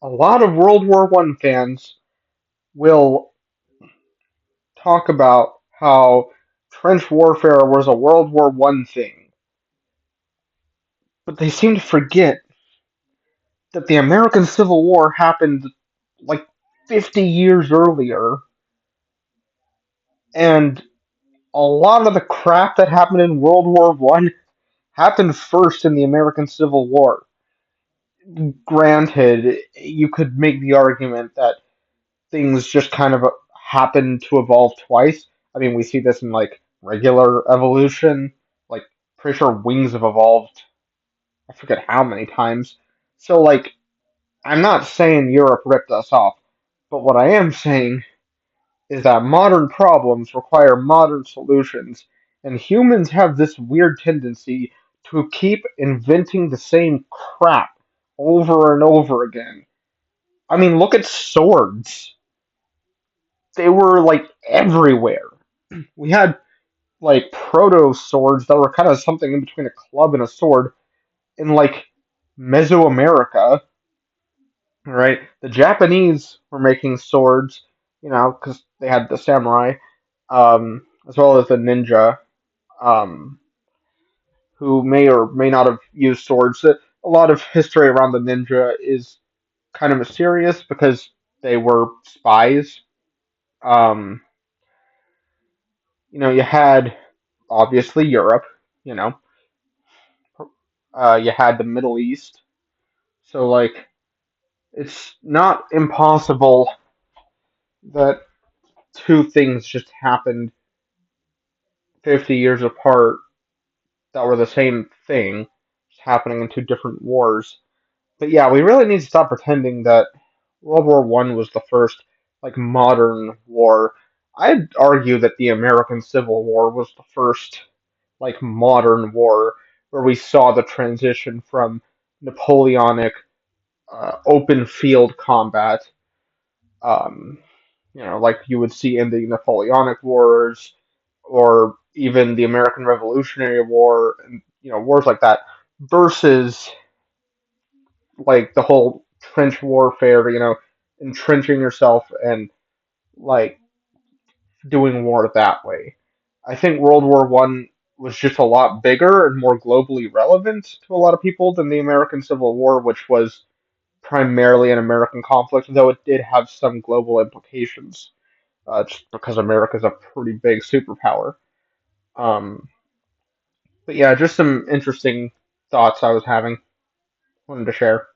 a lot of World War One fans will talk about how trench warfare was a World War One thing, but they seem to forget that the American Civil War happened like 50 years earlier, and a lot of the crap that happened in World War One happened first in the American Civil War. Granted, you could make the argument that things just kind of happen to evolve twice. I mean, we see this in like regular evolution. Like, pretty sure wings have evolved. I forget how many times. So, like, I'm not saying Europe ripped us off, but what I am saying is that modern problems require modern solutions, and humans have this weird tendency to keep inventing the same crap over and over again. I mean, look at swords. They were like everywhere. We had like proto swords that were kind of something in between a club and a sword in like Mesoamerica, right? The Japanese were making swords, because they had the samurai, as well as the ninja, um, who may or may not have used swords. A lot of history around the ninja is kind of mysterious because they were spies. Um, you had obviously Europe, you know, you had the Middle East. So, like, it's not impossible that two things just happened 50 years apart that were the same thing, just happening in two different wars. But yeah, we really need to stop pretending that World War One was the first, like, modern war. I'd argue that the American Civil War was the first, like, modern war where we saw the transition from Napoleonic open field combat, um, like you would see in the Napoleonic Wars or even the American Revolutionary War, and wars like that, versus like the whole trench warfare, entrenching yourself and like doing war that way. I think World War One was just a lot bigger and more globally relevant to a lot of people than the American Civil War, which was primarily an American conflict, though it did have some global implications, just because America's a pretty big superpower. Um, but yeah, just some interesting thoughts I was having, wanted to share.